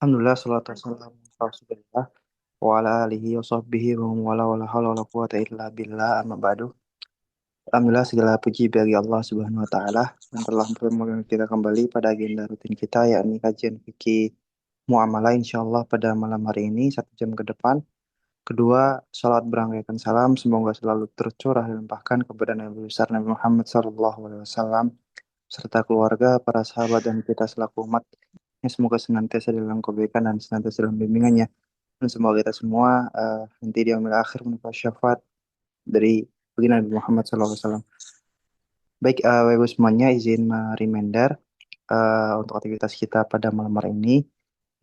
Alhamdulillah, salatu wassalamu ala Rasulillah wa ala alihi wa sahbihi wa man wala wala hawla wala quwata illa billah amma ba'du. Alhamdulillah segala puji bagi Allah Subhanahu wa taala yang telah mempertemukan kita kembali pada agenda rutin kita yakni kajian fikih muamalah insyaallah pada malam hari ini 1 jam ke depan. Kedua, salat berangkaikan salam semoga selalu tercurah dan limpahkan kepada Nabi besar Nabi Muhammad sallallahu alaihi wasallam serta keluarga, para sahabat dan kita selaku umat. Semoga senantiasa dalam kebaikan dan senantiasa dalam bimbingannya. Dan semoga kita semua nanti di akhir akhir mendapat syafaat dari baginda Nabi Muhammad SAW. Baik, Bapak Ibu semuanya izin reminder untuk aktivitas kita pada malam hari ini.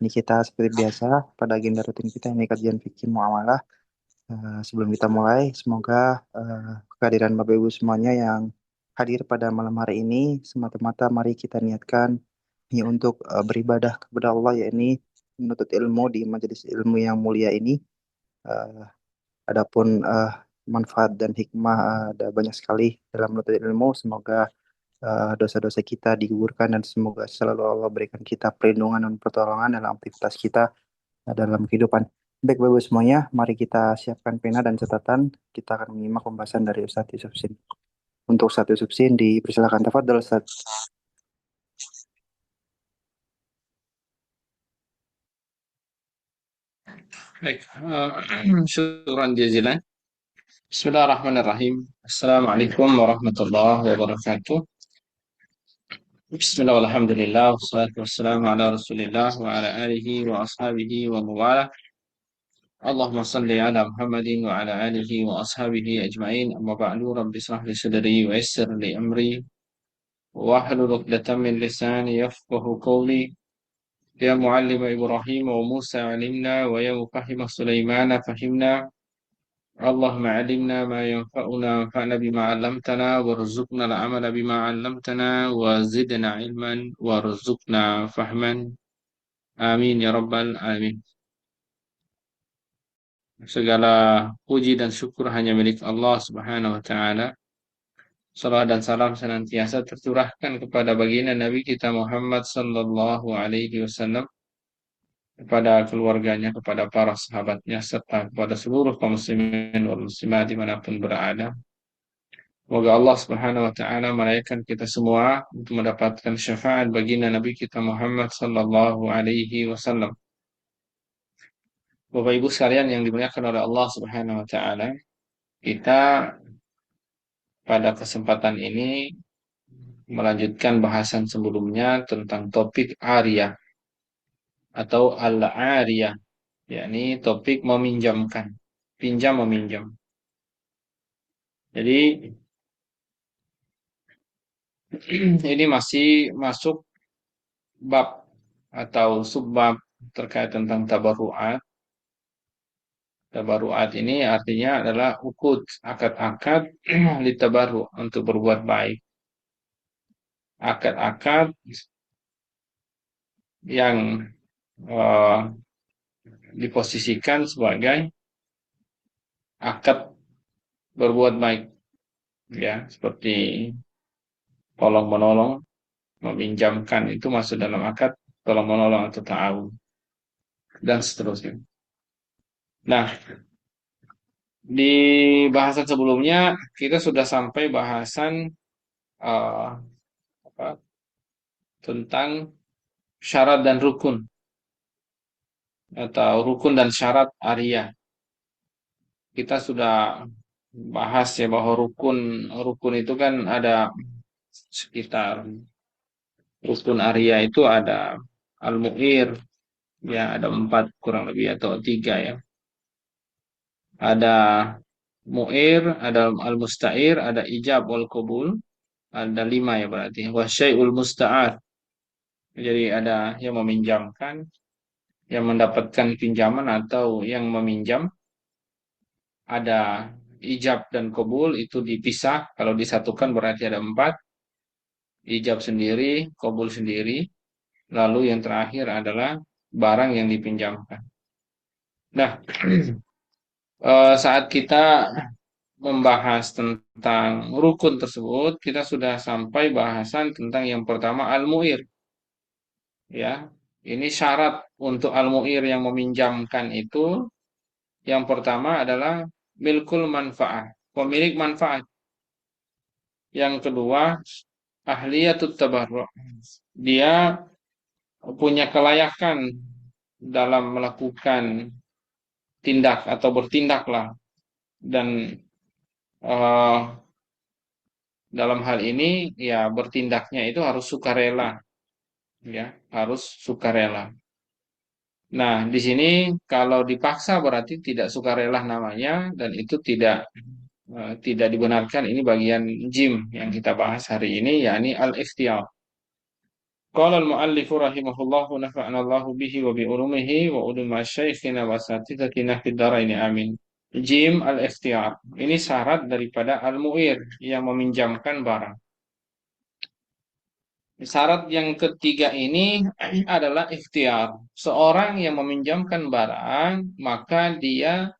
Ini kita seperti biasa pada agenda rutin kita ini kajian fikih muamalah. Sebelum kita mulai, semoga kehadiran Bapak Ibu semuanya yang hadir pada malam hari ini semata-mata mari kita niatkan ini untuk beribadah kepada Allah, yakni menuntut ilmu di majelis ilmu yang mulia ini. Eh, Adapun manfaat dan hikmah ada banyak sekali dalam menuntut ilmu. Semoga dosa-dosa kita digugurkan dan semoga selalu Allah berikan kita perlindungan dan pertolongan dalam aktivitas kita dalam kehidupan. Baik, Bapak semuanya, mari kita siapkan pena dan catatan. Kita akan menyimak pembahasan dari Ustadz Yusuf Sin. Untuk Ustadz Yusuf Sin, dipersilakan tafadhol Ustadz. Baik, syukran jazilan. Bismillahirrahmanirrahim. Assalamualaikum warahmatullahi wabarakatuh. Bismillah, alhamdulillah, wassalatu wassalamu ala rasulillah wa ala alihi wa ashabihi wa mawala. Allahumma salli ala Muhammadin wa ala alihi wa ashabihi ajma'in. Amma ba'du, rabbi shrah li sadri wa yassir li amri wa hlul 'uqdatam min lisani yafqahu qawli. Ya muallim Ibrahim wa Musa 'alimna wa ya mufahhim Sulaiman fahimna. اللهم علمنا ما ينفعنا وانفعنا بما علمتنا وارزقنا العمل بما علمتنا وزدنا علما وارزقنا فهما آمين ya rabbal alamin. Segala puji dan syukur hanya milik Allah Subhanahu wa taala. Salam dan salam senantiasa tercurahkan kepada baginda Nabi kita Muhammad sallallahu alaihi wasallam, kepada keluarganya, kepada para sahabatnya, serta kepada seluruh kaum muslimin wal muslimat dimanapun berada. Semoga Allah Subhanahu wa taala merayakan kita semua untuk mendapatkan syafaat baginda Nabi kita Muhammad sallallahu alaihi wasallam. Bapak Ibu sekalian yang dimuliakan oleh Allah Subhanahu wa taala, kita pada kesempatan ini melanjutkan bahasan sebelumnya tentang topik ariyah atau al-ariyah, yakni topik meminjamkan, pinjam meminjam. Jadi ini masih masuk bab atau subbab terkait tentang tabarruat. Tabarruat ini artinya adalah ukut, akad-akad litabarru, untuk berbuat baik. Akad-akad yang eh, diposisikan sebagai akad berbuat baik, ya, seperti tolong menolong, meminjamkan itu masuk dalam akad tolong menolong atau ta'awun dan seterusnya. Nah, di bahasan sebelumnya kita sudah sampai bahasan eh, apa, tentang syarat dan rukun atau rukun dan syarat ariyah. Kita sudah bahas ya bahwa rukun itu kan ada sekitar, rukun ariyah itu ada al-mu'ir, ya ada 4 kurang lebih atau 3 ya. Ada mu'ir, ada al-musta'ir, ada ijab wal qabul, ada 5 ya berarti. Wa syai'ul musta'ar. Jadi ada yang meminjamkan, yang mendapatkan pinjaman atau yang meminjam, ada ijab dan kabul itu dipisah. Kalau disatukan berarti ada 4. Ijab sendiri, kabul sendiri. Lalu yang terakhir adalah barang yang dipinjamkan. Nah, saat kita membahas tentang rukun tersebut, kita sudah sampai bahasan tentang yang pertama al-mu'ir. Ya, Ini syarat untuk al-mu'ir yang meminjamkan itu. Yang pertama adalah milkul manfaat, pemilik manfaat. Yang kedua, ahliyatut tabarru'. Dia punya kelayakan dalam melakukan tindak atau bertindaklah, dan eh, dalam hal ini ya bertindaknya itu harus sukarela, ya harus sukarela. Nah, di sini kalau dipaksa berarti tidak sukarela namanya, dan itu tidak dibenarkan. Ini bagian jim yang kita bahas hari ini, yakni al-ikhtiyar. Qala al-mu'allifu rahimahullahu nafa'ana Allahu bihi wa bi ulumihi wa uluma syaikhina wa asatidatina fid dharaini amin. Jim al-ikhtiyar. Ini syarat daripada al-mu'ir yang meminjamkan barang. Syarat yang ketiga ini adalah ikhtiar. Seorang yang meminjamkan barang, maka dia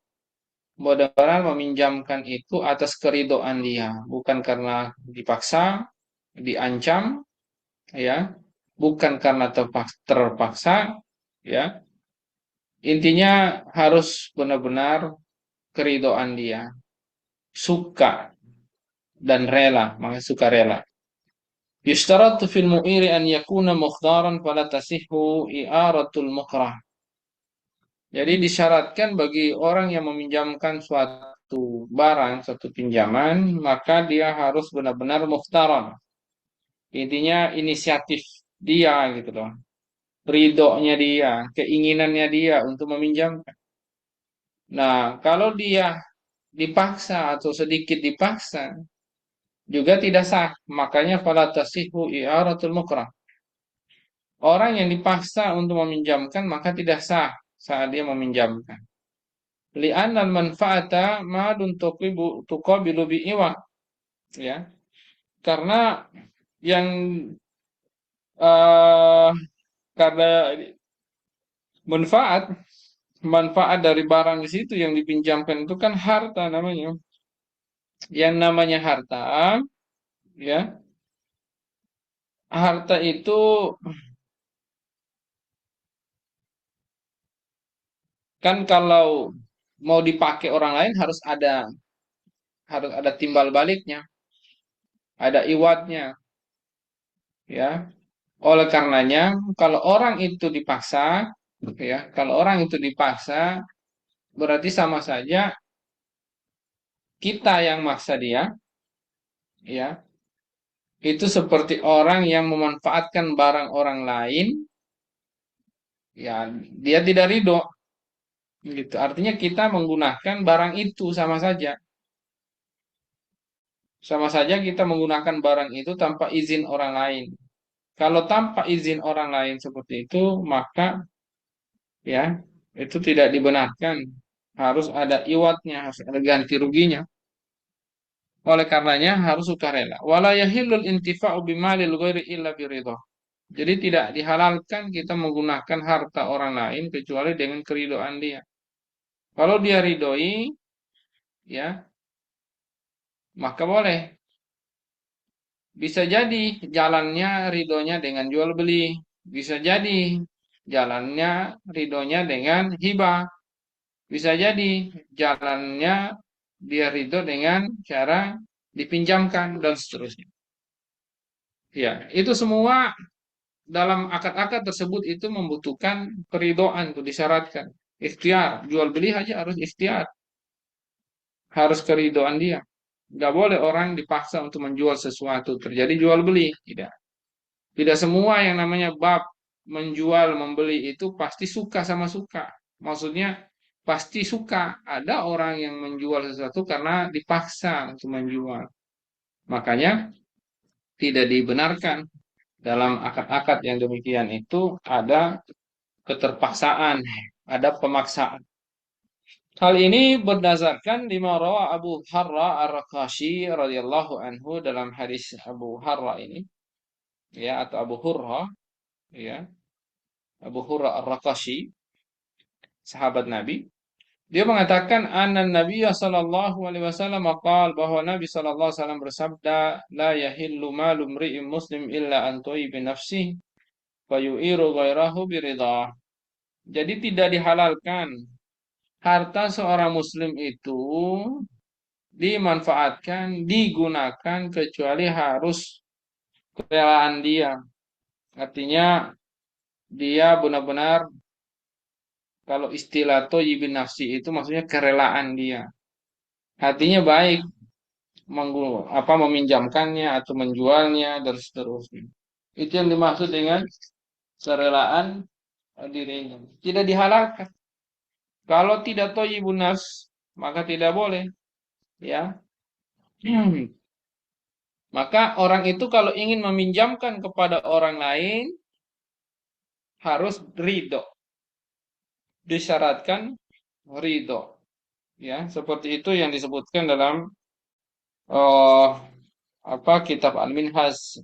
benar-benar meminjamkan itu atas keridoan dia, bukan karena dipaksa, diancam, ya, bukan karena terpaksa, ya. Intinya harus benar-benar keridoan dia, suka dan rela, maka suka rela. Yushtaratu fil mu'iri an yakuna mukhtaran fala tasihhu i'aratul mukrah. Jadi disyaratkan bagi orang yang meminjamkan suatu barang, suatu pinjaman, maka dia harus benar-benar mukhtaran. Intinya inisiatif dia gitu loh. Ridhonya dia, keinginannya dia untuk meminjamkan. Nah, kalau dia dipaksa atau sedikit dipaksa, juga tidak sah. Makanya fala tasihhu i'aratul mukrah. Orang yang dipaksa untuk meminjamkan maka tidak sah saat dia meminjamkan. Li'annal manfaata madun tuqabilu bi'iwa, ya. Karena yang eh karena manfaat manfaat dari barang di situ yang dipinjamkan itu kan harta namanya. Yang namanya harta, ya, harta itu kan kalau mau dipakai orang lain harus ada timbal baliknya, ada iwatnya, ya. Oleh karenanya, kalau orang itu dipaksa, ya, kalau orang itu dipaksa, berarti sama saja kita yang maksa dia, ya, itu seperti orang yang memanfaatkan barang orang lain, ya, dia tidak ridho, gitu. Artinya kita menggunakan barang itu sama saja kita menggunakan barang itu tanpa izin orang lain. Kalau tanpa izin orang lain seperti itu, maka ya itu tidak dibenarkan. Harus ada iwatnya, harus ada ganti ruginya. Oleh karenanya harus sukarela. Wala yahillul intifa'u bimalil ghairi illa biridhah. Jadi tidak dihalalkan kita menggunakan harta orang lain kecuali dengan keridoan dia. Kalau dia ridhoi, ya, maka boleh. Bisa jadi jalannya ridhonya dengan jual beli. Bisa jadi jalannya ridhonya dengan hibah. Bisa jadi jalannya dia ridho dengan cara dipinjamkan dan seterusnya. Ya, itu semua dalam akad-akad tersebut itu membutuhkan keridoan, itu disyaratkan. Ikhtiar, jual beli aja harus ikhtiar, harus keridoan dia. Nggak boleh orang dipaksa untuk menjual sesuatu, terjadi jual beli. Tidak. Tidak semua yang namanya bab menjual, membeli itu pasti suka sama suka. Maksudnya pasti suka. Ada orang yang menjual sesuatu karena dipaksa untuk menjual. Makanya tidak dibenarkan dalam akad-akad yang demikian itu ada keterpaksaan, ada pemaksaan. Hal ini berdasarkan lima rawa Abu Harra Ar-Raqashi radhiyallahu anhu dalam hadis Abu Harra ini, ya, atau Abu Hurra, ya, Abu Hurra Ar-Raqashi, sahabat Nabi. Dia mengatakan anan Nabi sallallahu alaihi wasallam qaal, bahwa Nabi sallallahu alaihi wasallam bersabda, la yahillu malu mri'in muslim illa an bi nafsihi fayu'iru ghairahu biridha. Jadi tidak dihalalkan harta seorang muslim itu dimanfaatkan, digunakan kecuali harus kerelaan dia. Artinya dia benar-benar kalau istilah thayyibin nafsi itu maksudnya kerelaan dia. Hatinya baik meminjamkannya atau menjualnya dan seterusnya. Itu yang dimaksud dengan kerelaan dirinya. Tidak dihalalkan. Kalau tidak thayyibun nafs, maka tidak boleh, ya. Maka orang itu kalau ingin meminjamkan kepada orang lain harus ridho, disyaratkan ridho, ya. Seperti itu yang disebutkan dalam eh kitab Al-Minhaj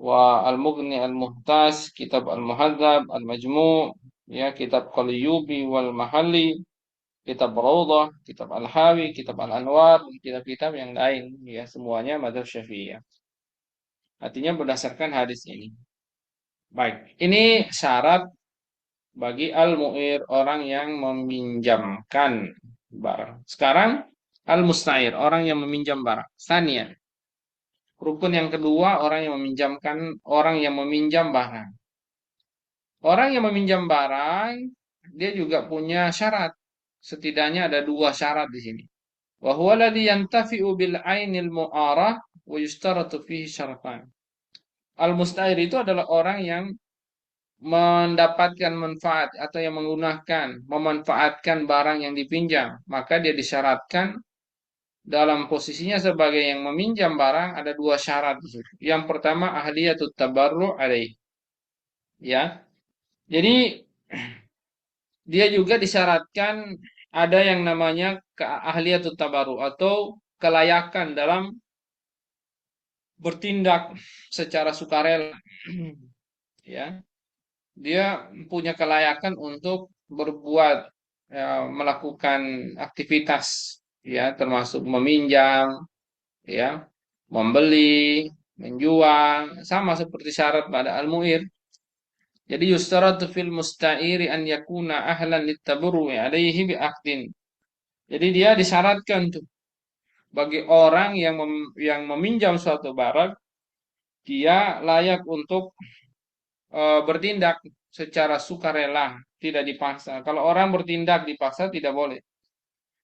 wa Al-Mughni Al-Muhtaj, kitab Al-Muhadzab, Al-Majmu', ya, kitab Qalyubi wal Mahalli, kitab Raudhah, kitab Al-Hawi, kitab Al-Anwar, kitab-kitab yang lain, ya, semuanya mazhab Syafi'iyah. Artinya berdasarkan hadis ini. Baik, ini syarat bagi al-mu'ir, orang yang meminjamkan barang. Sekarang al-musta'ir, orang yang meminjam barang. Sania, rukun yang kedua, orang yang meminjam barang. Orang yang meminjam barang, dia juga punya syarat. Setidaknya ada dua syarat di sini. Wa huwa alladhi yantafi'u bil 'ainil mu'arah wa yushtaratu fihi syaratan. Al-musta'ir itu adalah orang yang mendapatkan manfaat atau yang memanfaatkan barang yang dipinjam, maka dia disyaratkan dalam posisinya sebagai yang meminjam barang ada dua syarat di situ. Yang pertama ahliyatut tabarru' alaih. Ya. Jadi dia juga disyaratkan ada yang namanya keahliyatut tabarru' atau kelayakan dalam bertindak secara sukarela. Ya. Dia punya kelayakan untuk berbuat, ya, melakukan aktivitas, ya, termasuk meminjam, ya, membeli, menjual, sama seperti syarat pada al-mu'ir. Jadi yustaratu fil musta'iri an yakuna ahlan littaburru'i alaihi bi'aqdin. Jadi dia disyaratkan tuh bagi orang yang meminjam suatu barang, dia layak untuk bertindak secara sukarela, tidak dipaksa. Kalau orang bertindak dipaksa tidak boleh.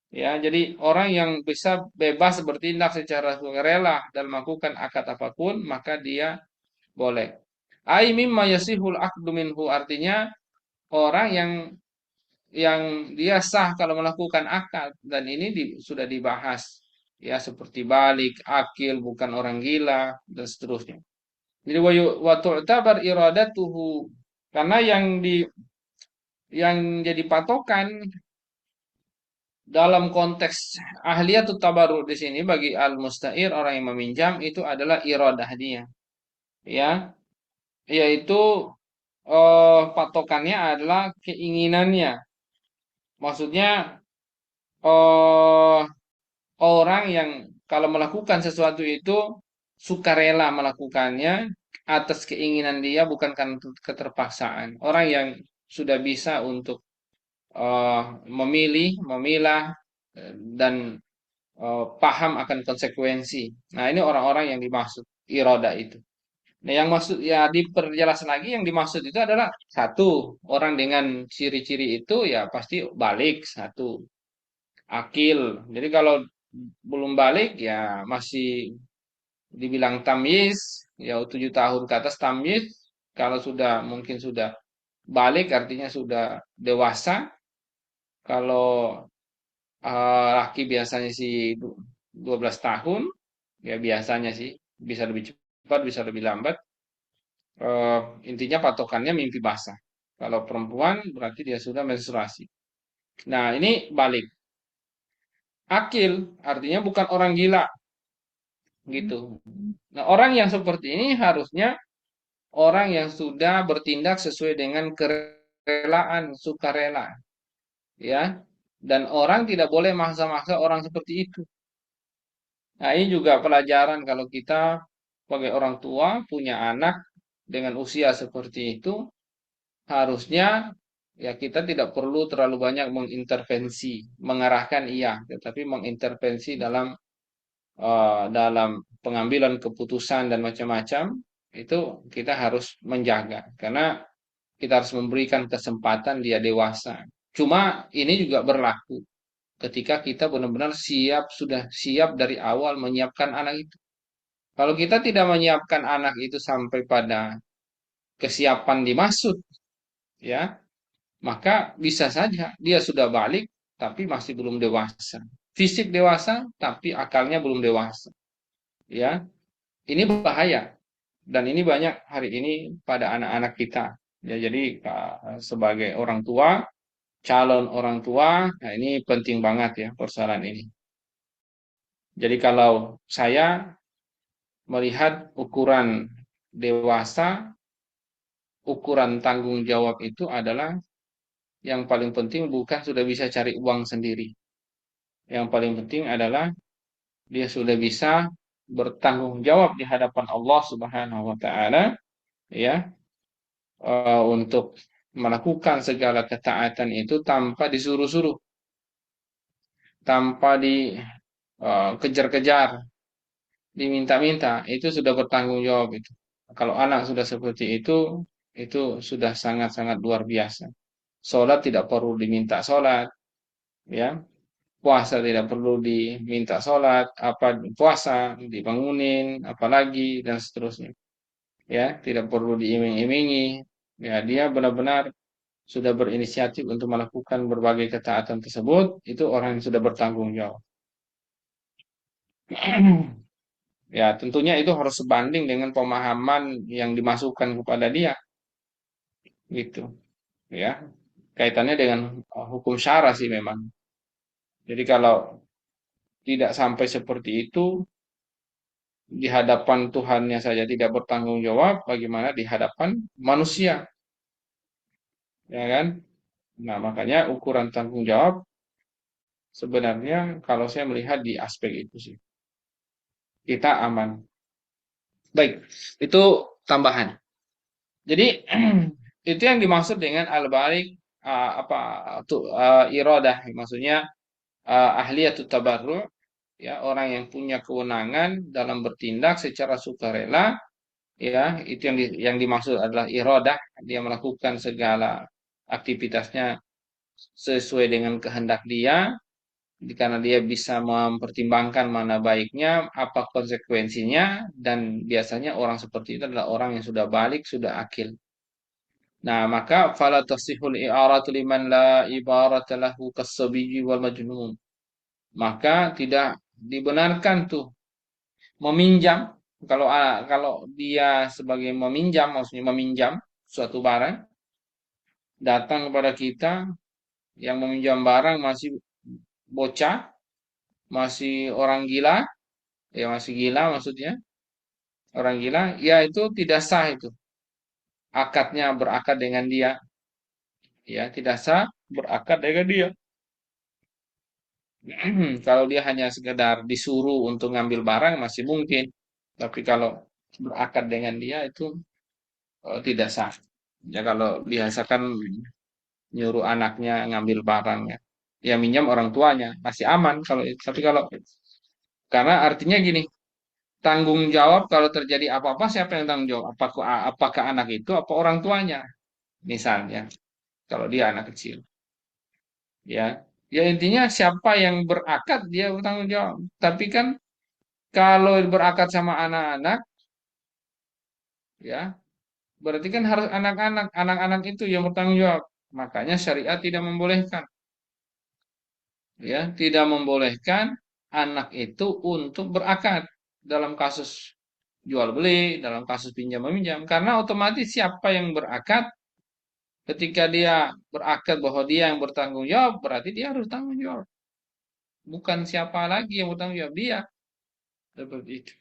Ya, jadi orang yang bisa bebas bertindak secara sukarela dan melakukan akad apapun, maka dia boleh. Ai mimma yasihul aqdu minhu, artinya orang yang dia sah kalau melakukan akad, dan ini sudah dibahas, ya, seperti balik, akil, bukan orang gila dan seterusnya. Jadi wa tu'tabar iradatuhu, karena yang jadi patokan dalam konteks ahliyatut tabarru di sini bagi al-musta'ir, orang yang meminjam, itu adalah iradah dia, ya, yaitu patokannya adalah keinginannya. Maksudnya eh orang yang kalau melakukan sesuatu itu sukarela melakukannya atas keinginan dia, bukan karena keterpaksaan. Orang yang sudah bisa untuk eh, memilih, memilah, dan paham akan konsekuensi. Nah, ini orang-orang yang dimaksud iroda itu. Nah, yang maksud, ya, diperjelas lagi, yang dimaksud itu adalah satu, orang dengan ciri-ciri itu ya pasti balik, satu, akil. Jadi kalau belum balik ya masih dibilang tamyiz, ya 7 tahun ke atas tamyiz. Kalau sudah mungkin sudah balik artinya sudah dewasa. Kalau laki biasanya sih 12 tahun, ya biasanya sih, bisa lebih cepat, bisa lebih lambat. Eh, Intinya patokannya mimpi basah. Kalau perempuan berarti dia sudah menstruasi. Nah, ini balik. Akil artinya bukan orang gila gitu. Nah, orang yang seperti ini harusnya orang yang sudah bertindak sesuai dengan kerelaan, sukarela, ya. Dan orang tidak boleh maksa-maksa orang seperti itu. Nah, ini juga pelajaran kalau kita sebagai orang tua punya anak, dengan usia seperti itu, harusnya ya kita tidak perlu terlalu banyak mengintervensi, mengarahkan iya, tetapi mengintervensi dalam pengambilan keputusan dan macam-macam itu kita harus menjaga karena kita harus memberikan kesempatan dia dewasa. Cuma ini juga berlaku ketika kita benar-benar sudah siap dari awal menyiapkan anak itu. Kalau kita tidak menyiapkan anak itu sampai pada kesiapan dimaksud, ya, maka bisa saja dia sudah balik tapi masih belum dewasa. Fisik dewasa tapi akalnya belum dewasa, ya. Ini bahaya dan ini banyak hari ini pada anak-anak kita. Ya, jadi sebagai orang tua, calon orang tua, nah ini penting banget ya persoalan ini. Jadi kalau saya melihat ukuran dewasa, ukuran tanggung jawab itu adalah yang paling penting bukan sudah bisa cari uang sendiri. Yang paling penting adalah dia sudah bisa bertanggung jawab di hadapan Allah Subhanahu wa taala, ya, untuk melakukan segala ketaatan itu tanpa disuruh-suruh, tanpa dikejar-kejar, diminta-minta, itu sudah bertanggung jawab itu. Kalau anak sudah seperti itu sudah sangat-sangat luar biasa. Sholat tidak perlu diminta sholat, ya. Puasa tidak perlu diminta sholat, apa puasa dibangunin, apalagi dan seterusnya. Ya, tidak perlu diiming-imingi. Ya, dia benar-benar sudah berinisiatif untuk melakukan berbagai ketaatan tersebut, itu orang yang sudah bertanggung jawab. Ya, tentunya itu harus sebanding dengan pemahaman yang dimasukkan kepada dia, gitu. Ya, kaitannya dengan hukum syara sih memang. Jadi kalau tidak sampai seperti itu, di hadapan Tuhannya saja tidak bertanggung jawab, bagaimana di hadapan manusia, ya kan? Nah, makanya ukuran tanggung jawab sebenarnya kalau saya melihat di aspek itu sih, kita aman. Baik, itu tambahan. Jadi itu yang dimaksud dengan al-balik apa tuh iradah, maksudnya ahliyatut tabarru, ya, orang yang punya kewenangan dalam bertindak secara sukarela, ya, itu yang dimaksud adalah iradah, dia melakukan segala aktivitasnya sesuai dengan kehendak dia, karena dia bisa mempertimbangkan mana baiknya, apa konsekuensinya, dan biasanya orang seperti itu adalah orang yang sudah balik, sudah akil. Nah, maka fala tasihul i'aratu liman la ibarata lahu kasabiyyi wal majnun. Maka tidak dibenarkan tuh meminjam, kalau dia sebagai meminjam, maksudnya meminjam suatu barang, datang kepada kita yang meminjam barang masih bocah, masih orang gila, ya masih gila maksudnya, orang gila, ya itu tidak sah itu. Akadnya berakad dengan dia, ya tidak sah berakad dengan dia. Kalau dia hanya sekedar disuruh untuk ngambil barang masih mungkin, tapi kalau berakad dengan dia itu tidak sah. Ya kalau biasakan nyuruh anaknya ngambil barangnya, ya minjam orang tuanya masih aman kalau itu. Tapi kalau karena artinya gini, tanggung jawab kalau terjadi apa-apa siapa yang tanggung jawab? Apakah anak itu apa orang tuanya? Misalnya kalau dia anak kecil, ya. Ya intinya siapa yang berakad dia bertanggung jawab. Tapi kan kalau berakad sama anak-anak, ya, berarti kan harus anak-anak itu yang bertanggung jawab. Makanya syariat tidak membolehkan, ya, tidak membolehkan anak itu untuk berakad dalam kasus jual beli, dalam kasus pinjam meminjam, karena otomatis siapa yang berakad, ketika dia berakad bahwa dia yang bertanggung jawab, berarti dia harus tanggung jawab. Bukan siapa lagi yang bertanggung jawab, dia. Seperti itu.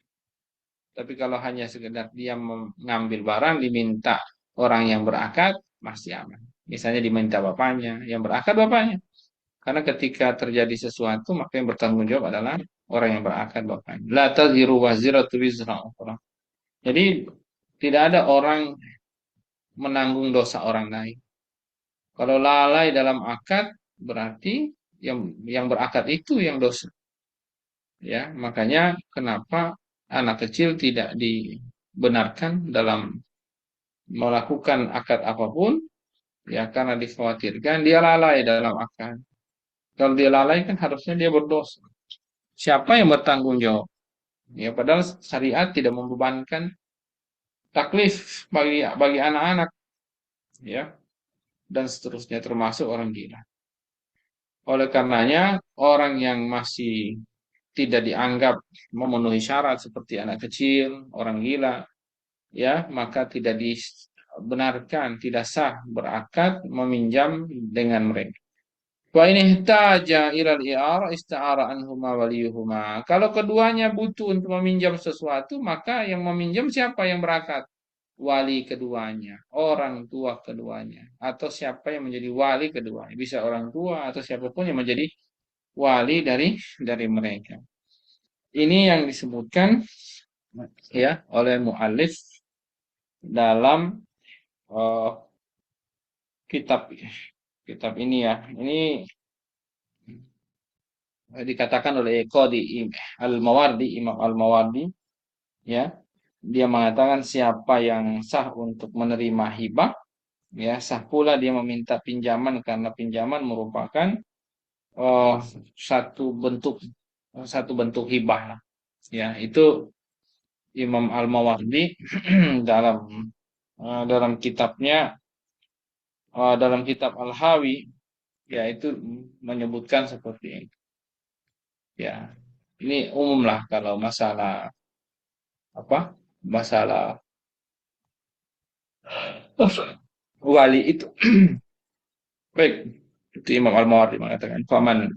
Tapi kalau hanya sekedar dia mengambil barang, diminta orang yang berakad, masih aman. Misalnya diminta bapaknya, yang berakad bapaknya. Karena ketika terjadi sesuatu, maka yang bertanggung jawab adalah orang yang berakad bapaknya. La taziru waziratu wizra ukhra. Jadi Tidak ada orang menanggung dosa orang lain. Kalau lalai dalam akad, berarti yang berakad itu yang dosa. Ya, makanya kenapa anak kecil tidak dibenarkan dalam melakukan akad apapun, ya karena dikhawatirkan dia lalai dalam akad. Kalau dia lalai kan harusnya dia berdosa. Siapa yang bertanggung jawab? Ya, padahal syariat tidak membebankan taklif bagi anak-anak, ya, dan seterusnya termasuk orang gila. Oleh karenanya, orang yang masih tidak dianggap memenuhi syarat seperti anak kecil, orang gila, ya, maka tidak dibenarkan, tidak sah berakad meminjam dengan mereka. Wa ini ihtaja ilal i'ara ista'ara anhuma waliyuhuma. Kalau keduanya butuh untuk meminjam sesuatu, maka yang meminjam siapa yang berakad? Wali keduanya, orang tua keduanya, atau siapa yang menjadi wali keduanya. Bisa orang tua atau siapapun yang menjadi wali dari mereka. Ini yang disebutkan ya oleh muallif dalam eh, kitab kitab ini ya. Ini dikatakan oleh Qadi Al-Mawardi, Imam Al-Mawardi, ya. Dia mengatakan siapa yang sah untuk menerima hibah, ya sah pula dia meminta pinjaman karena pinjaman merupakan eh, satu bentuk satu bentuk hibah lah. Ya, itu Imam Al-Mawardi dalam dalam kitabnya dalam kitab Al-Hawi ya itu menyebutkan seperti ini. Ya, ini umum lah kalau masalah apa? Masalah wali itu. Baik, itu Imam Al-Mawardi mengatakan faman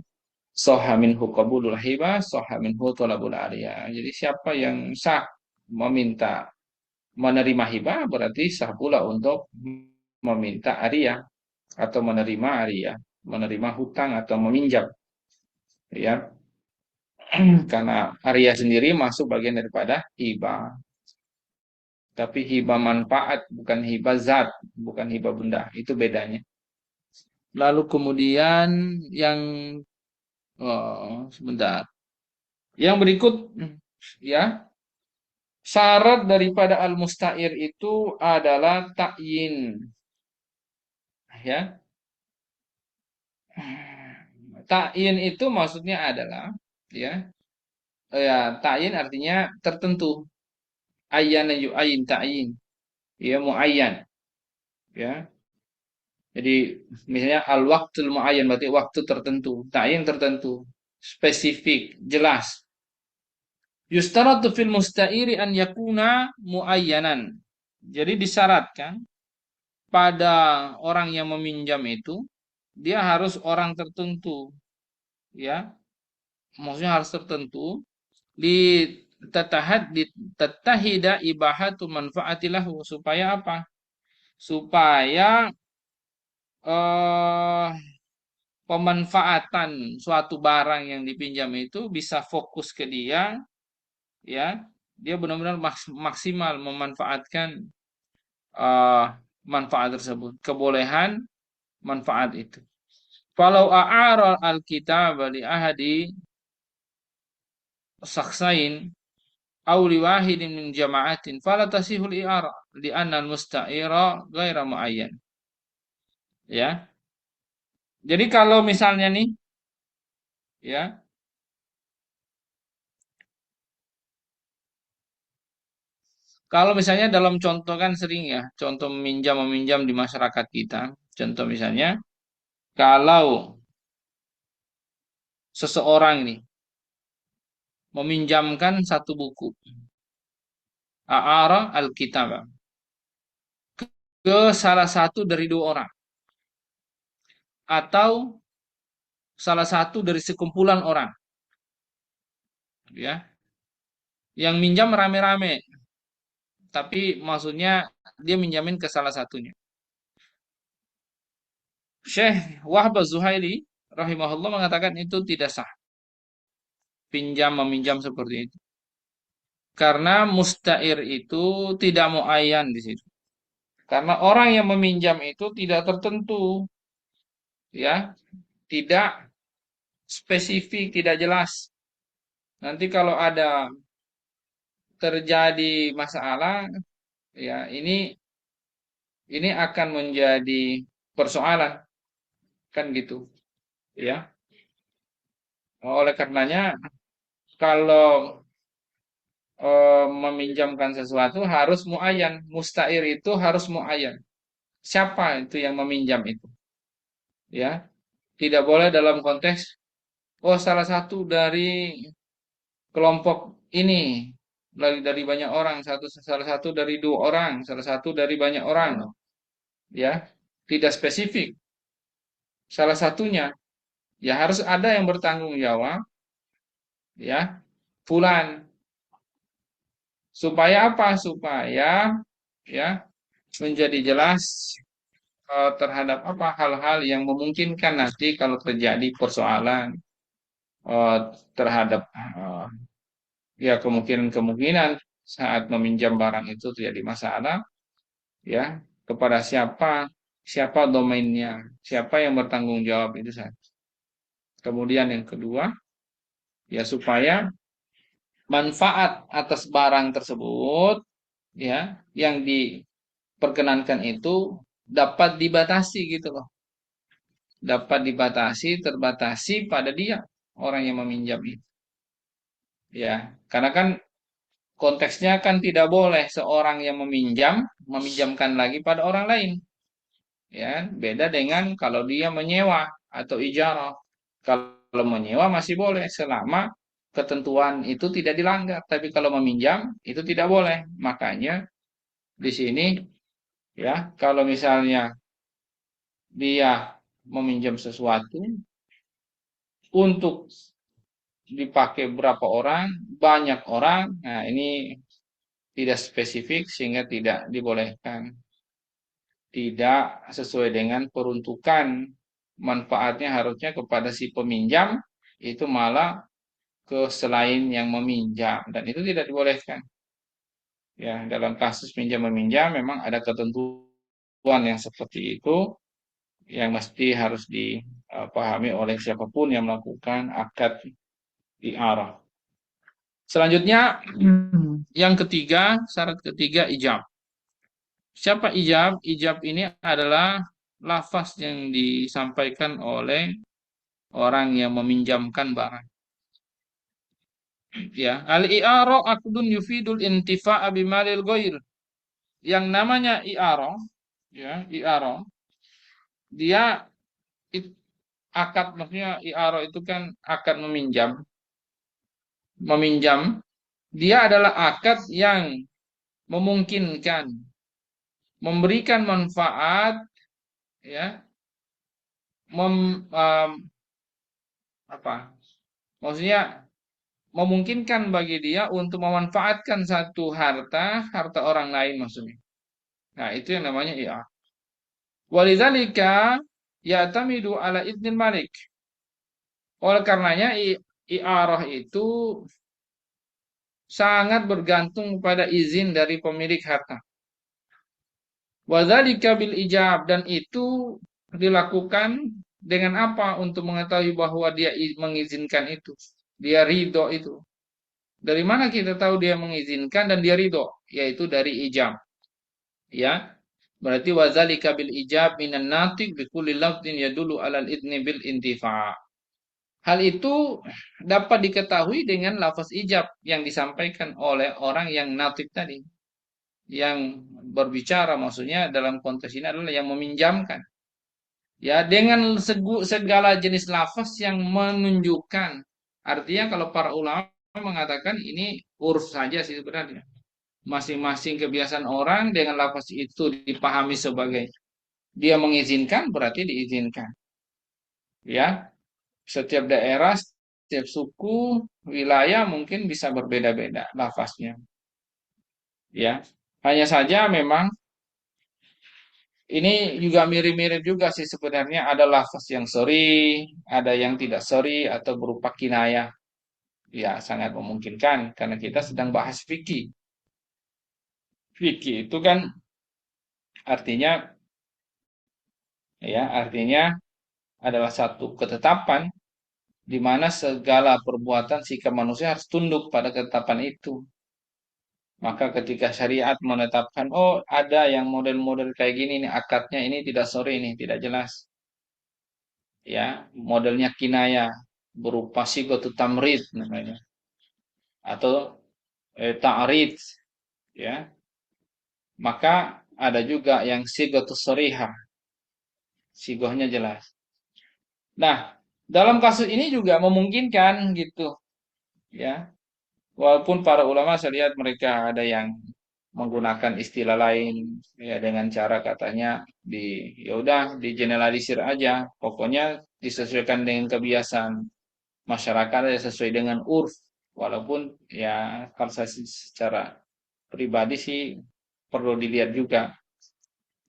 soha minhu qabulul hibah soha minhu thalabul aliyah. Jadi siapa yang sah meminta menerima hibah berarti sah pula untuk meminta ariyah atau menerima ariyah, menerima hutang atau meminjam, ya. Karena ariyah sendiri masuk bagian daripada hibah. Tapi hibah manfaat bukan hibah zat, bukan hibah benda. Itu bedanya. Lalu kemudian yang sebentar. Yang berikut ya, syarat daripada al-musta'ir itu adalah ta'yin, ya. Ta'yin itu maksudnya adalah ya, ta'yin artinya tertentu. Ayyana yu'ayyin ta'yin, ya muayyan, ya. Jadi misalnya al-waqtul muayyan berarti waktu tertentu, ta'yin tertentu, spesifik, jelas. Yustaratu fil musta'iri an yakuna muayyanan. Jadi disyaratkan pada orang yang meminjam itu dia harus orang tertentu, ya. Maksudnya harus tertentu di di tatahida ibahatu manfaatilahu supaya apa? Supaya eh pemanfaatan suatu barang yang dipinjam itu bisa fokus ke dia, ya. Dia benar-benar maksimal memanfaatkan eh manfaat tersebut, kebolehan manfaat itu. Kalau a'ara al-kitab li ahadi saksain aw li wahidin min jama'atin fala tasihul i'ara li anna al-musta'ira ghaira muayyan, ya. Jadi kalau misalnya nih, ya, kalau misalnya dalam contoh kan sering ya, contoh meminjam meminjam di masyarakat kita. Contoh misalnya kalau seseorang nih meminjamkan satu buku A'ara al-kitab ke salah satu dari dua orang atau salah satu dari sekumpulan orang, ya. Yang minjam rame-rame, tapi maksudnya dia minjamin ke salah satunya. Syekh Wahb Az-Zuhaili rahimahullah mengatakan itu tidak sah. Pinjam meminjam seperti itu. Karena mustair itu tidak muayyan di situ. Karena orang yang meminjam itu tidak tertentu, ya, tidak spesifik, tidak jelas. Nanti kalau ada terjadi masalah, ya ini akan menjadi persoalan, kan gitu, ya. Oleh karenanya, kalau meminjamkan sesuatu harus muayyan, mustair itu harus muayyan. Siapa itu yang meminjam itu, ya? Tidak boleh dalam konteks oh salah satu dari kelompok ini, dari banyak orang, salah satu dari dua orang, salah satu dari banyak orang, ya. Tidak spesifik. Salah satunya, ya harus ada yang bertanggung jawab, ya. Fulan. Supaya apa? Supaya ya menjadi jelas terhadap apa hal-hal yang memungkinkan nanti kalau terjadi persoalan eh, terhadap ya kemungkinan-kemungkinan saat meminjam barang itu terjadi masalah, ya, kepada siapa domainnya, siapa yang bertanggung jawab itu saja. Kemudian yang kedua, ya supaya manfaat atas barang tersebut, ya, yang diperkenankan itu dapat dibatasi gitu loh. Dapat dibatasi, terbatasi pada dia orang yang meminjam itu. Ya, karena kan konteksnya kan tidak boleh seorang yang meminjamkan lagi pada orang lain. Ya, beda dengan kalau dia menyewa atau ijarah. Kalau menyewa masih boleh selama ketentuan itu tidak dilanggar, tapi kalau meminjam itu tidak boleh. Makanya di sini ya, kalau misalnya dia meminjam sesuatu untuk dipakai berapa orang, banyak orang, nah ini tidak spesifik sehingga tidak dibolehkan. Tidak sesuai dengan peruntukan manfaatnya harusnya kepada si peminjam, itu malah ke selain yang meminjam dan itu tidak dibolehkan. Ya, dalam kasus pinjam meminjam memang ada ketentuan yang seperti itu yang mesti harus dipahami oleh siapapun yang melakukan akad i'arah. Selanjutnya yang ketiga, syarat ketiga ijab. Siapa ijab? Ijab ini adalah lafaz yang disampaikan oleh orang yang meminjamkan barang. Ya, al-i'ara aqdun yufidul intifa'a bimalil ghair. Yang namanya i'ara, ya, i'ara, dia akad, maksudnya i'ara itu kan akad meminjam. Meminjam, dia adalah akad yang memungkinkan memberikan manfaat, ya, mem, um, apa? Maksudnya memungkinkan bagi dia untuk memanfaatkan satu harta orang lain maksudnya. Nah, itu yang namanya i'arah. Walidzalika ya'tamidu ala idnil malik. Oleh karenanya i'arah itu sangat bergantung pada izin dari pemilik harta. Wadzalika bil ijab, dan itu dilakukan dengan apa untuk mengetahui bahwa dia mengizinkan itu. Dia ridho itu. Dari mana kita tahu dia mengizinkan dan dia ridho? Yaitu dari ijab. Ya. Berarti wadzalika bil ijab minan natiq bi kulli lafdin yadullu alal idni bil intifa'. Hal itu dapat diketahui dengan lafaz ijab yang disampaikan oleh orang yang natik tadi. Yang berbicara maksudnya dalam konteks ini adalah yang meminjamkan. Ya, dengan segala jenis lafaz yang menunjukkan. Artinya kalau para ulama mengatakan ini uruf saja sih sebenarnya. Masing-masing kebiasaan orang dengan lafaz itu dipahami sebagai dia mengizinkan berarti diizinkan. Ya, setiap daerah, setiap suku, wilayah mungkin bisa berbeda-beda lafaznya. Ya, hanya saja memang ini juga mirip-mirip juga sih sebenarnya, ada lafaz yang sorry, ada yang tidak sorry atau berupa kinayah. Ya, sangat memungkinkan karena kita sedang bahas fikih. Fikih itu kan artinya artinya adalah satu ketetapan di mana segala perbuatan sikap manusia harus tunduk pada ketetapan itu. Maka ketika syariat menetapkan, oh ada yang model-model kayak gini nih akadnya ini tidak sore ini tidak jelas, ya modelnya kinaya berupa sigotu tamrid namanya atau ta'rid, ya maka ada juga yang sigotu soriha, sigohnya jelas. Nah, dalam kasus ini juga memungkinkan gitu, ya. Walaupun para ulama saya lihat mereka ada yang menggunakan istilah lain ya dengan cara katanya ya udah digeneralisir aja, pokoknya disesuaikan dengan kebiasaan masyarakat ya sesuai dengan urf. Walaupun ya kalau saya secara pribadi sih perlu dilihat juga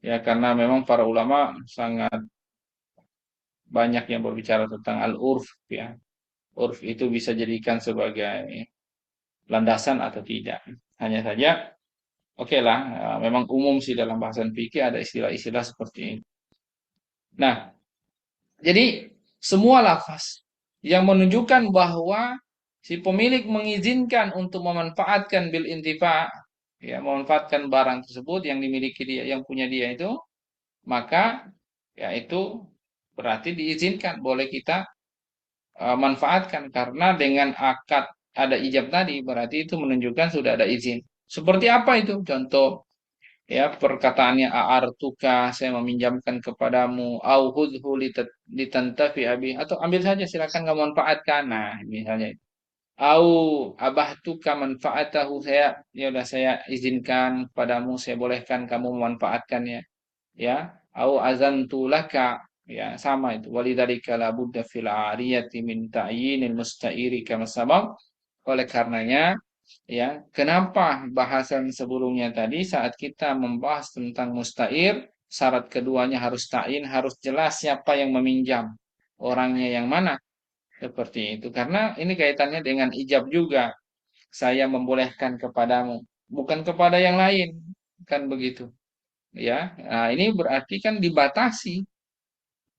ya karena memang para ulama sangat banyak yang berbicara tentang al-urf ya. Urf itu bisa jadikan sebagai landasan atau tidak. Hanya saja oke lah, memang umum sih dalam bahasan fikih ada istilah-istilah seperti ini. Nah, jadi semua lafaz yang menunjukkan bahwa si pemilik mengizinkan untuk memanfaatkan bil intifa, ya memanfaatkan barang tersebut yang dimiliki dia, yang punya dia itu, maka ya itu berarti diizinkan, boleh kita manfaatkan karena dengan akad ada ijab tadi berarti itu menunjukkan sudah ada izin. Seperti apa itu? Contoh ya perkataannya a'artuka saya meminjamkan kepadamu au hudhu litantafi abi atau ambil saja silakan kamu manfaatkan. Nah, misalnya itu. Au abahtuka manfaatahu saya ya udah saya izinkan padamu saya bolehkan kamu memanfaatkannya ya au azantu laka ya sama itu walidzalika la budda fil ariyati min ta'yinil musta'iri kama sabaq oleh karenanya ya kenapa bahasan sebelumnya tadi saat kita membahas tentang mustair syarat keduanya harus ta'yin harus jelas siapa yang meminjam orangnya yang mana seperti itu karena ini kaitannya dengan ijab juga saya membolehkan kepadamu bukan kepada yang lain kan begitu ya. Nah, ini berarti kan dibatasi.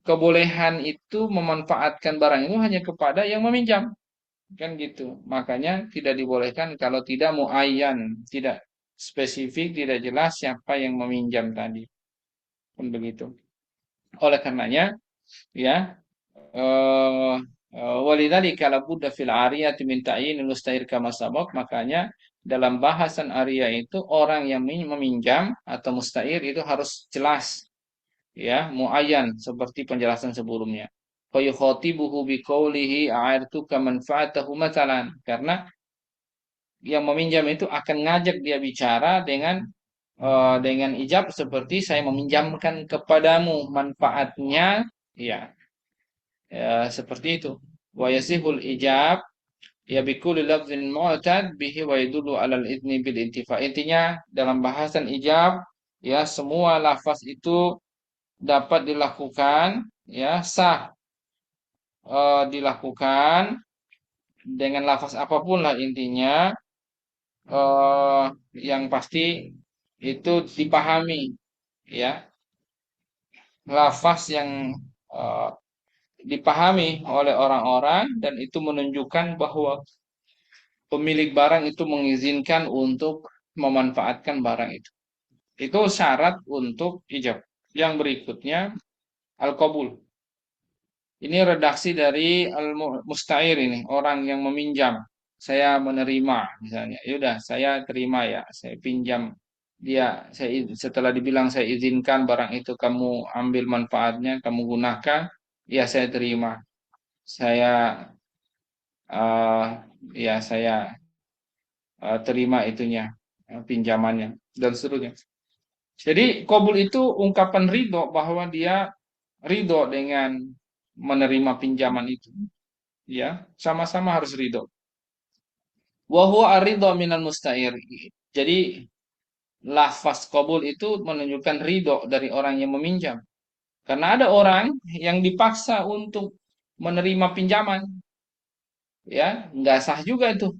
Kebolehan itu memanfaatkan barang itu hanya kepada yang meminjam. Kan gitu. Makanya tidak dibolehkan kalau tidak muayyan, tidak spesifik, tidak jelas siapa yang meminjam tadi. Pun begitu. Oleh karenanya, ya, eh walidzalika la budda fil ariyati min ta'yinil mustahir kama sabaq, makanya dalam bahasan ariyah itu orang yang meminjam atau mustahir itu harus jelas ya muayyan seperti penjelasan sebelumnya fa yukhatibuhu biqaulihi a'artuka manfaatahu matsalan karena yang meminjam itu akan ngajak dia bicara dengan ijab seperti saya meminjamkan kepadamu manfaatnya ya, seperti itu wa yasihul ijab ya bikulli lafzin mu'tad bihi wa yadullu alal idni bil intifa intinya dalam bahasan ijab ya semua lafaz itu dapat dilakukan ya sah dilakukan dengan lafaz apapun lah intinya eh, yang pasti itu dipahami ya lafaz yang eh, dipahami oleh orang-orang dan itu menunjukkan bahwa pemilik barang itu mengizinkan untuk memanfaatkan barang itu. Itu syarat untuk ijab. Yang berikutnya al-qabul. Ini redaksi dari al-musta'ir ini, orang yang meminjam. Saya menerima misalnya. Ya udah, saya terima ya, saya pinjam dia. Setelah dibilang saya izinkan barang itu kamu ambil manfaatnya, kamu gunakan, ya saya terima. Saya eh ya saya terima itunya, pinjamannya dan seterusnya. Jadi qabul itu ungkapan ridho bahwa dia ridho dengan menerima pinjaman itu. Ya, sama-sama harus ridho. Wa huwa ar-ridho minal musta'ir. Jadi lafaz qabul itu menunjukkan ridho dari orang yang meminjam. Karena ada orang yang dipaksa untuk menerima pinjaman. ya nggak sah juga itu,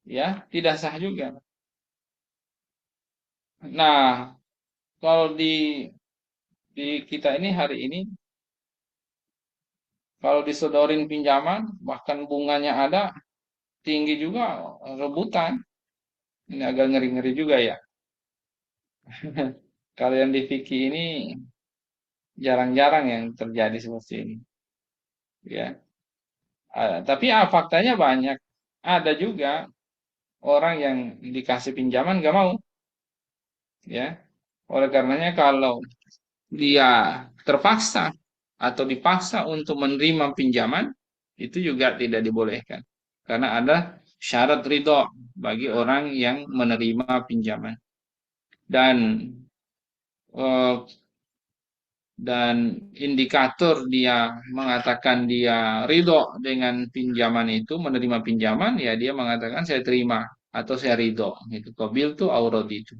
ya tidak sah juga. Nah, kalau di kita ini hari ini, kalau disodorin pinjaman, bahkan bunganya ada tinggi juga, rebutan. Ini agak ngeri-ngeri juga ya. Kalau yang di Vicky ini jarang-jarang yang terjadi seperti ini, ya. Tapi faktanya banyak. Ada juga orang yang dikasih pinjaman gak mau, ya. Oleh karenanya kalau dia terpaksa atau dipaksa untuk menerima pinjaman, itu juga tidak dibolehkan. Karena ada syarat ridho bagi orang yang menerima pinjaman. Dan eh, dan indikator dia mengatakan dia ridho dengan pinjaman itu, menerima pinjaman, ya dia mengatakan saya terima atau saya ridho. Itu qabil tuh aurad itu.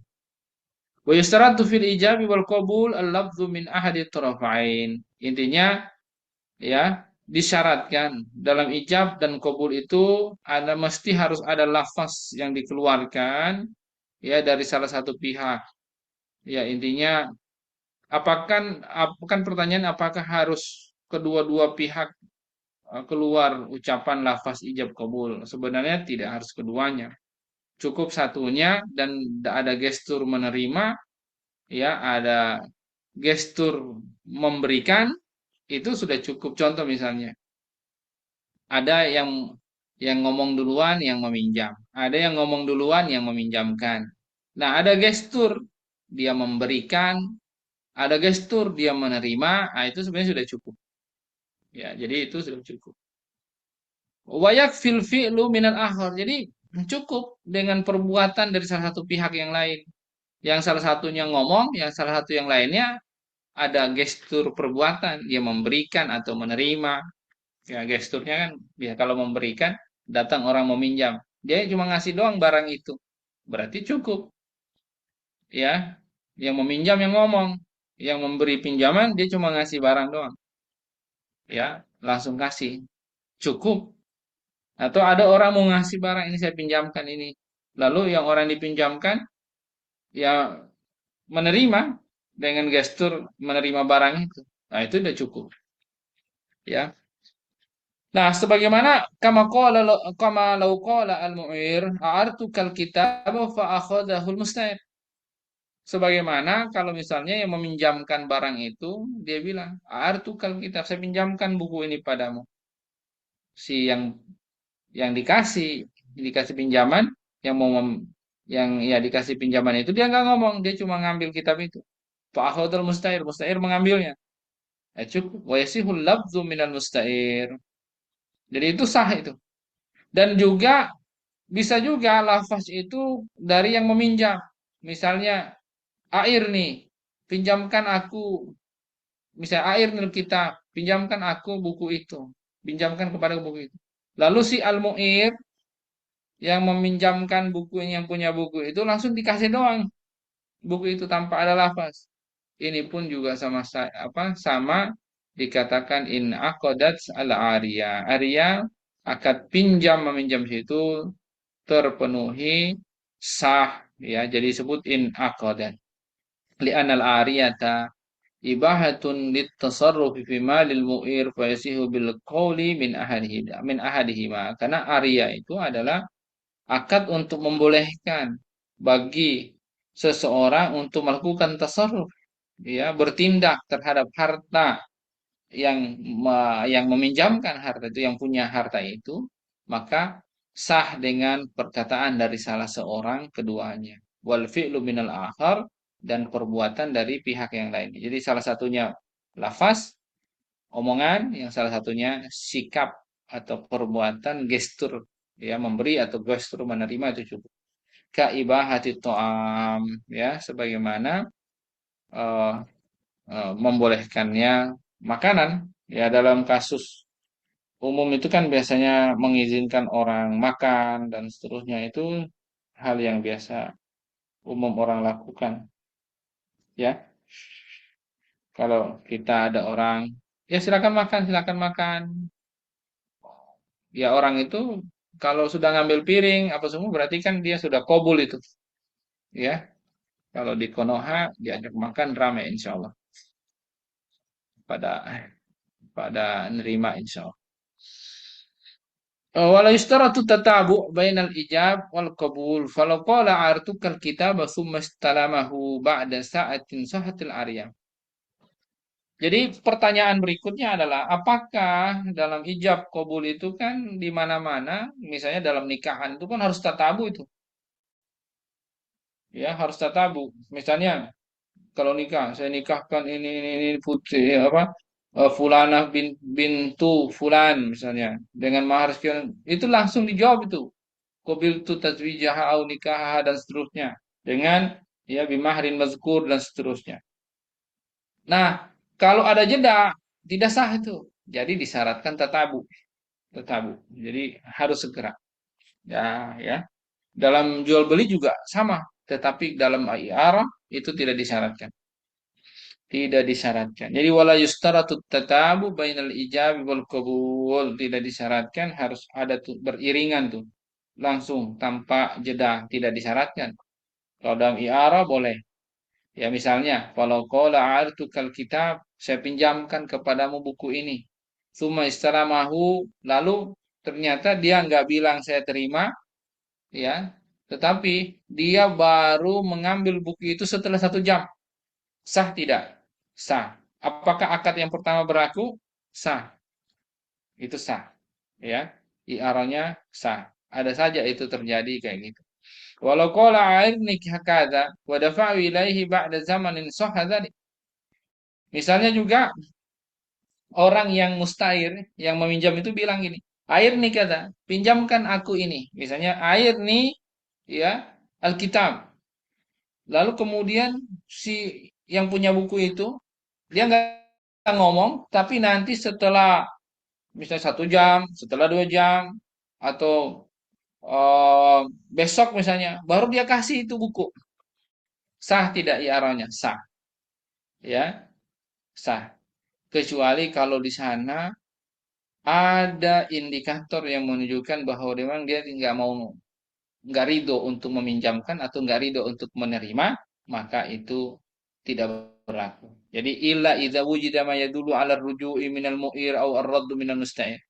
Wa yustaratu fil ijabi wal qabul al-lafdhu min ahadi tarafain. Intinya ya disyaratkan dalam ijab dan kabul itu ada mesti harus ada lafaz yang dikeluarkan ya dari salah satu pihak. Ya intinya apakah pertanyaan apakah harus kedua-dua pihak keluar ucapan lafaz ijab kabul? Sebenarnya tidak harus keduanya. Cukup satunya dan ada gestur menerima, ya ada gestur memberikan, itu sudah cukup. Contoh misalnya, ada yang ngomong duluan yang meminjam, ada yang ngomong duluan yang meminjamkan. Nah, ada gestur dia memberikan, ada gestur dia menerima, nah itu sebenarnya sudah cukup. Ya, jadi itu sudah cukup. Wayak fil fi'lu minal akhar. Jadi cukup dengan perbuatan dari salah satu pihak yang lain. Yang salah satunya ngomong, yang salah satu yang lainnya ada gestur perbuatan, dia memberikan atau menerima. Ya, gesturnya kan, ya kalau memberikan, datang orang meminjam, dia cuma ngasih doang barang itu, berarti cukup, ya. Yang meminjam yang ngomong, yang memberi pinjaman dia cuma ngasih barang doang, ya, langsung kasih, cukup. Atau ada orang mau ngasih barang ini saya pinjamkan ini, lalu yang orang dipinjamkan ya menerima dengan gestur menerima barang itu, nah itu udah cukup, ya. Nah, sebagaimana kama law qala al-mu'ir a'artukal kitaba fa akhadahul musta'ir. Sebagaimana kalau misalnya yang meminjamkan barang itu dia bilang, "A'artukal kitab, saya pinjamkan buku ini padamu." Si yang dikasih pinjaman, yang mau yang ya dikasih pinjaman itu dia nggak ngomong, dia cuma ngambil kitab itu. Fa akhadhal musta'ir, musta'ir mengambilnya. Cukup. Wa yasihul lafdhu minal musta'ir. Jadi itu sah itu. Dan juga bisa juga lafaz itu dari yang meminjam. Misalnya, air nih, pinjamkan aku. Misalnya air nih kita, pinjamkan aku buku itu. Pinjamkan kepada buku itu. Lalu si al-mu'ir yang meminjamkan buku yang punya buku itu langsung dikasih doang buku itu tanpa ada lafaz. Ini pun juga sama dikatakan in aqadat al aria. Aria akad pinjam meminjam situ terpenuhi, sah, ya, jadi disebut in aqadan li'anal ariyata ibahatun litasarrufi fi malil mu'ir fa yasihu bil qawli min ahadihima, karena aria itu adalah akad untuk membolehkan bagi seseorang untuk melakukan tasarruf, ya, bertindak terhadap harta yang meminjamkan harta itu, yang punya harta itu, maka sah dengan perkataan dari salah seorang keduanya. Wal fi'lu minal akhar, dan perbuatan dari pihak yang lain. Jadi salah satunya lafaz, omongan, yang salah satunya sikap atau perbuatan, gestur, ya, memberi atau gestur menerima itu cukup. Kaibahati to'am, ya, sebagaimana eh, membolehkannya makanan, ya, dalam kasus umum itu kan biasanya mengizinkan orang makan dan seterusnya, itu hal yang biasa umum orang lakukan, ya. Kalau kita ada orang, ya silakan makan, silakan makan. Ya orang itu kalau sudah ngambil piring apa semua berarti kan dia sudah kobul itu, ya. Kalau di Konoha diajak makan rame insya Allah pada pada nerima insya Allah. Wala yustaratu tatabu bainal ijab wal qabul. Falau qala artukal kitaba thumma istalamahu ba'da sa'atin sahatil arya. Jadi pertanyaan berikutnya adalah apakah dalam ijab qabul itu kan di mana-mana, misalnya dalam nikahan itu kan harus tatabu itu. Ya, harus tatabu. Misalnya kalau nikah, saya nikahkan ini putri apa? Fulanah bintu fulan misalnya dengan mahar sekian, itu langsung dijawab itu. Qabiltu tazwijaha au nikahaha dan seterusnya dengan ya bimahrin mazkur dan seterusnya. Nah, kalau ada jeda tidak sah itu. Jadi disyaratkan tatabu, tatabu. Jadi harus segera. Ya, ya. Dalam jual beli juga sama, tetapi dalam IARah itu tidak disyaratkan. Tidak disyaratkan. Jadi wala yustaratu tatabu bainal ijabi wal qabul, tidak disyaratkan harus ada tuh beriringan tuh. Langsung tanpa jeda, tidak disyaratkan. Kalau dalam i'arah boleh. Ya misalnya, kalau qala a'artukal kitab, saya pinjamkan kepadamu buku ini. Suma istalamahu, lalu ternyata dia nggak bilang saya terima, ya. Tetapi dia baru mengambil buku itu setelah 1 jam. Sah tidak? Sah. Apakah akad yang pertama berlaku? Sah. Itu sah. Ya. I'arahnya sah. Ada saja itu terjadi kayak gitu. Walau qala a'irni hakadha wa dafa'u ilaihi ba'da zamanin sahha dzalik. Misalnya juga orang yang mustair, yang meminjam itu bilang gini, air nih kata, pinjamkan aku ini. Misalnya air nih, ya, Alkitab. Lalu kemudian si yang punya buku itu, dia nggak ngomong, tapi nanti setelah misalnya 1 jam, setelah 2 jam, atau eh, besok misalnya, baru dia kasih itu buku. Sah tidak iaranya? Sah, ya, sah. Kecuali kalau di sana ada indikator yang menunjukkan bahwa memang dia nggak ridho untuk meminjamkan atau nggak ridho untuk menerima, maka itu tidak berlaku. Jadi illa idza wujida ma yadullu 'ala ruju'i minal mu'ir au ar-raddu minal musta'ir.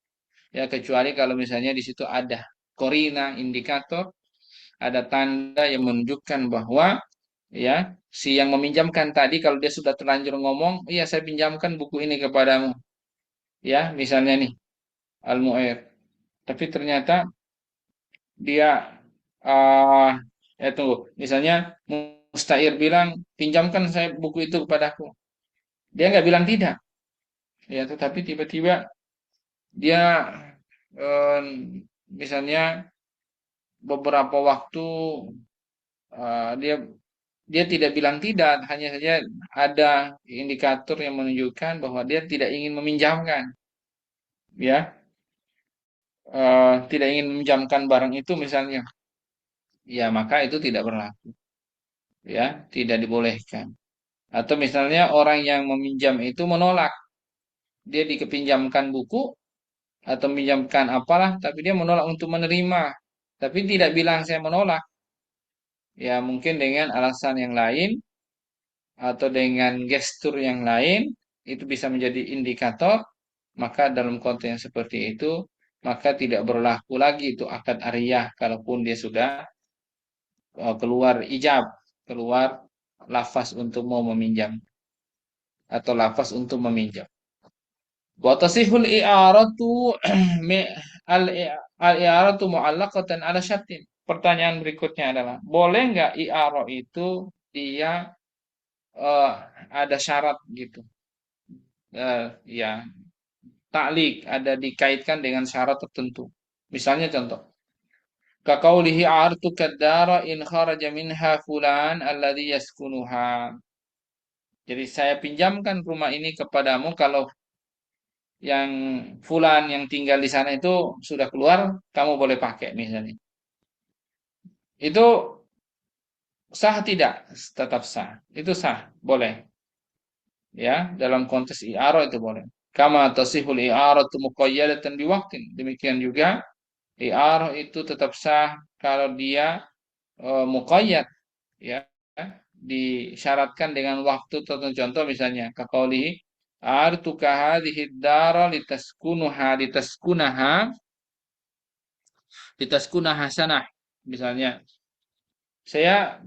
Ya kecuali kalau misalnya di situ ada korina indikator, ada tanda yang menunjukkan bahwa ya si yang meminjamkan tadi kalau dia sudah terlanjur ngomong, iya saya pinjamkan buku ini kepadamu. Ya, misalnya nih Al-Mu'ir. Tapi ternyata dia eh tunggu, misalnya Mustair bilang pinjamkan saya buku itu kepadaku. Dia nggak bilang tidak, ya, tetapi tiba-tiba dia eh, misalnya beberapa waktu dia dia tidak bilang tidak, hanya saja ada indikator yang menunjukkan bahwa dia tidak ingin meminjamkan, ya, tidak ingin meminjamkan barang itu misalnya, ya maka itu tidak berlaku, ya, tidak dibolehkan. Atau misalnya orang yang meminjam itu menolak, dia dikepinjamkan buku atau meminjamkan apalah, tapi dia menolak untuk menerima, tapi tidak bilang saya menolak, ya mungkin dengan alasan yang lain atau dengan gestur yang lain, itu bisa menjadi indikator, maka dalam konteks yang seperti itu, maka tidak berlaku lagi itu akad ariyah, kalaupun dia sudah keluar ijab, keluar lafaz untuk mau meminjam atau lafaz untuk meminjam. Wa tasihul i'aratu al-i'aratu mu'allaqatan ala syartin. Pertanyaan berikutnya adalah, boleh nggak i'arah itu dia eh, ada syarat gitu? Ya, taklik ada dikaitkan dengan syarat tertentu. Misalnya contoh, kaqaulihi a'artu kad-dara in kharaja minha fulan alladhi yaskunuha. Jadi saya pinjamkan rumah ini kepadamu kalau yang fulan yang tinggal di sana itu sudah keluar, kamu boleh pakai misalnya. Itu sah tidak? Tetap sah. Itu sah, boleh. Ya, dalam konteks i'arah itu boleh. Kama tasihul i'aratu muqayyadatan biwaqtin. Demikian juga i'arah itu tetap sah kalau dia muqayyad, ya, disyaratkan dengan waktu tertentu. Contoh misalnya kaqaulihi artuka hadhihi dara litaskunaha sanah. Misalnya, saya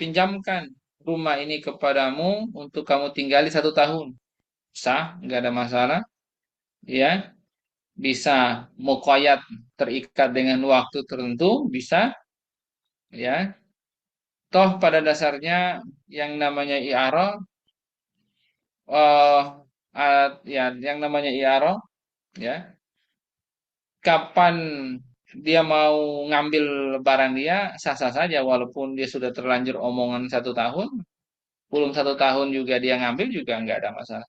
pinjamkan rumah ini kepadamu untuk kamu tinggali 1 tahun. Sah, nggak ada masalah. Ya, bisa muqayyad, terikat dengan waktu tertentu, bisa. Ya, toh pada dasarnya yang namanya i'arah, eh ya, yang namanya i'arah, ya, kapan dia mau ngambil barang dia sah-sah saja walaupun dia sudah terlanjur omongan 1 tahun, belum 1 tahun juga dia ngambil juga nggak ada masalah.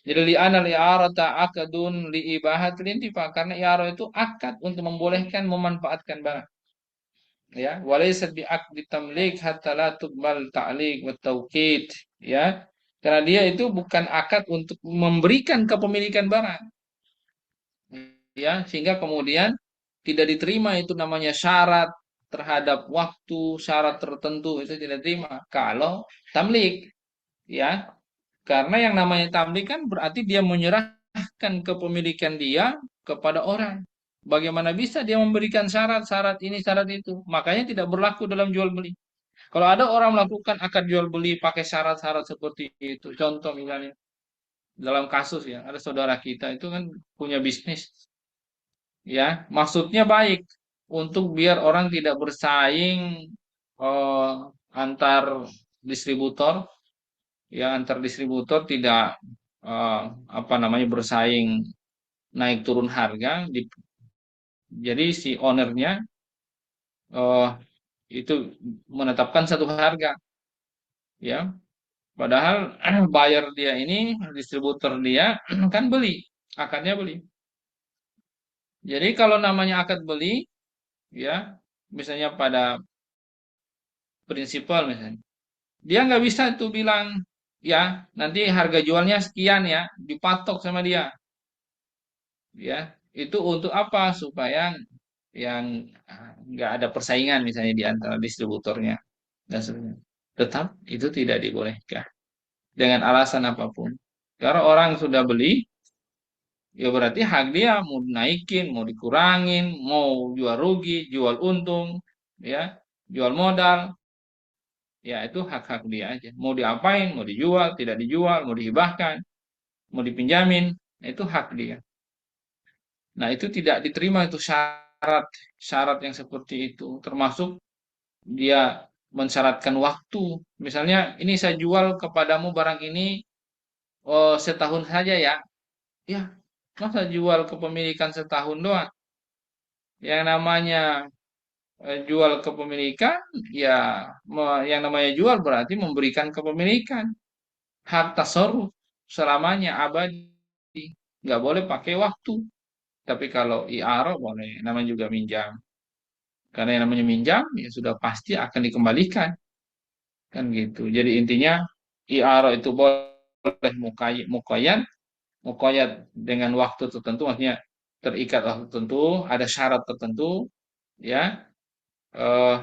Jadi li'ana li'arata akadun li'ibahat lintifa, karena i'arah itu akad untuk membolehkan memanfaatkan barang. Ya, walaysat bi aqdi tamlik hatta la tuqbal ta'liq wa tauqid, ya. Karena dia itu bukan akad untuk memberikan kepemilikan barang, ya, sehingga kemudian tidak diterima itu namanya syarat terhadap waktu, syarat tertentu itu tidak diterima kalau tamlik, ya, karena yang namanya tamlik kan berarti dia menyerahkan kepemilikan dia kepada orang. Bagaimana bisa dia memberikan syarat-syarat ini, syarat itu? Makanya tidak berlaku dalam jual beli. Kalau ada orang melakukan akad jual beli pakai syarat-syarat seperti itu, contoh misalnya dalam kasus, ya, ada saudara kita itu kan punya bisnis, ya, maksudnya baik untuk biar orang tidak bersaing, eh, antar distributor, ya, antar distributor tidak, eh, apa namanya, bersaing naik turun harga. Jadi si ownernya, eh, itu menetapkan satu harga, ya, padahal buyer dia ini, distributor dia kan beli, akadnya beli. Jadi kalau namanya akad beli, ya, misalnya pada prinsipal misalnya, dia nggak bisa tuh bilang, ya, nanti harga jualnya sekian, ya, dipatok sama dia, ya, itu untuk apa? Supaya yang nggak ada persaingan misalnya di antara distributornya dan sebagainya. Tetap itu tidak dibolehkan dengan alasan apapun. Karena orang sudah beli, ya berarti hak dia mau dinaikin, mau dikurangin, mau jual rugi, jual untung, ya, jual modal, ya, itu hak-hak dia aja. Mau diapain, mau dijual, tidak dijual, mau dihibahkan, mau dipinjamin, nah, itu hak dia. Nah, itu tidak diterima itu syarat, syarat yang seperti itu, termasuk dia mensyaratkan waktu. Misalnya, ini saya jual kepadamu barang ini, oh, setahun saja, ya. Ya, masa jual kepemilikan setahun doang? Yang namanya jual kepemilikan, ya, yang namanya jual berarti memberikan kepemilikan, hak tasarruf selamanya abadi, nggak boleh pakai waktu. Tapi kalau i'arah boleh, namanya juga minjam. Karena yang namanya minjam ya sudah pasti akan dikembalikan, kan gitu. Jadi intinya i'arah itu boleh muqayyad, muqayyad dengan waktu tertentu, maksudnya terikat waktu tertentu, ada syarat tertentu, ya.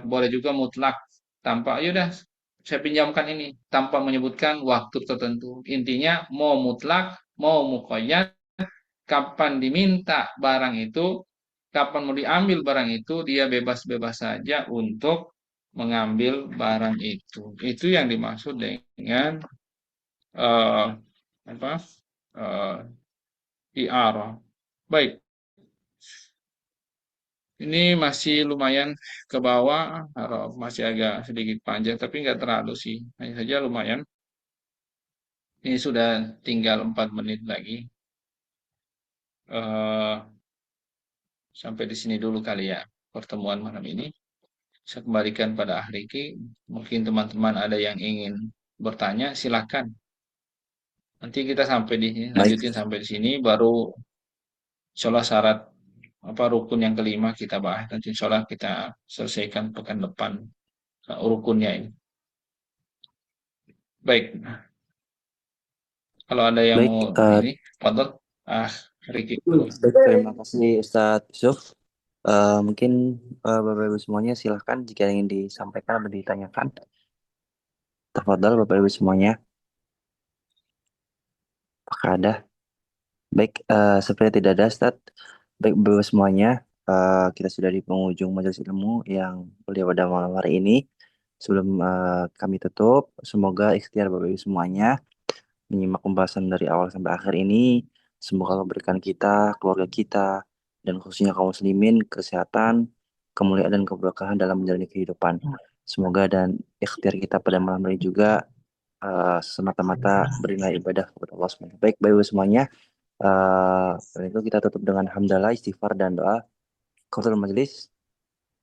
Boleh juga mutlak, tanpa, yaudah, saya pinjamkan ini tanpa menyebutkan waktu tertentu. Intinya mau mutlak, mau muqayyad, kapan diminta barang itu, kapan mau diambil barang itu, dia bebas-bebas saja untuk mengambil barang itu. Itu yang dimaksud dengan eh, apa? eh i'arah. Baik, ini masih lumayan ke bawah, masih agak sedikit panjang, tapi nggak terlalu sih. Hanya saja lumayan. Ini sudah tinggal 4 menit lagi. eh Sampai di sini dulu kali ya pertemuan malam ini. Saya kembalikan pada ahli Riki. Mungkin teman-teman ada yang ingin bertanya, silakan. Nanti kita sampai di sini, Baik, lanjutin sampai di sini, baru insya Allah syarat apa rukun yang kelima kita bahas. Nanti insya Allah kita selesaikan pekan depan, rukunnya ini. Baik, Kalau ada yang Baik, mau ini, Fadl. Ah, Riki dulu. baik, terima kasih Ustadz Yusuf. Mungkin Bapak Ibu semuanya silahkan jika ingin disampaikan atau ditanyakan. Tafadhal Bapak Ibu semuanya. Apakah ada? Baik, seperti tidak ada Ustadz. Baik Bapak Ibu semuanya, kita sudah di penghujung majelis ilmu yang mulia pada malam hari ini. Sebelum kami tutup, semoga ikhtiar Bapak Ibu semuanya menyimak pembahasan dari awal sampai akhir ini. Semoga Allah berikan kita, keluarga kita, dan khususnya kaum muslimin kesehatan, kemuliaan dan keberkahan dalam menjalani kehidupan. Semoga dan ikhtiar kita pada malam ini juga semata-mata berilah ibadah kepada Allah SWT. Baik, Bapak Ibu semuanya, dan itu kita tutup dengan hamdalah, istighfar dan doa. Qatul majlis.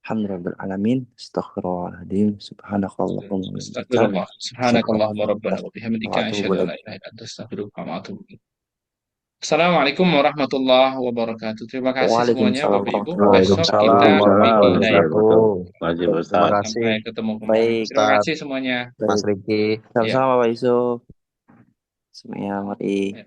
Alhamdulillah alamin. Astaghfirullahaladzim. Subhanakallahumma wa bihamdika. Astagfirullah. Asyhadu an la Subhanakallahumma ilaha illa rabbana wa anta wa bihamdika atubu asyhadu an ilaik. la ilaha illa anta astaghfiruka wa atubu ilaik. Assalamualaikum warahmatullahi wabarakatuh. Terima kasih semuanya Waalaikumsalam Bapak Ibu. warahmatullahi Besok wabarakatuh. kita Waalaikumsalam Waalaikumsalam bikin warahmatullahi lagi. wabarakatuh. wabarakatuh. Wajib Terima Ustaz. kasih Sampai ketemu kembali. Baik, Terima Ustadz kasih semuanya. Mas baik. Riki. Ya. Sama-sama Pak Yusuf. Semuanya mari. Ya.